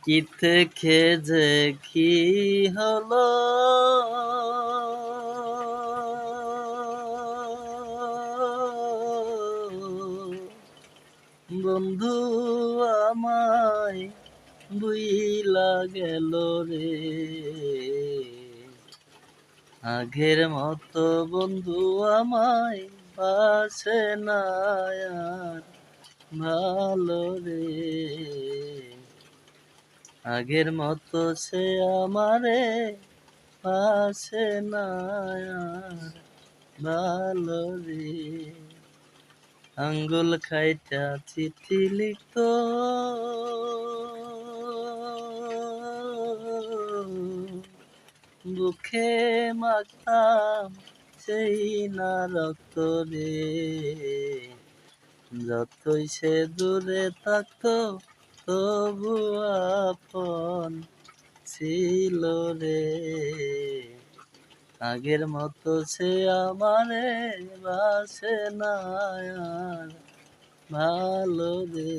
কি থেকে যে কি হলো, বন্ধু আমায় বুইলা গেল রে। আগের মতো বন্ধু আমায় পাশে না আর, ভালো রে। আগের মতো সে আমারে পাশে না আর, ভালো রে। আঙ্গুল খাইটা চিঠি লিখতো, বুকে মাখতাম সেই না রক্ত রে। যতই সে দূরে থাকতো তবু আপন ছিল রে। আগের মতো সে আমারে বাসে না আর, ভালো রে।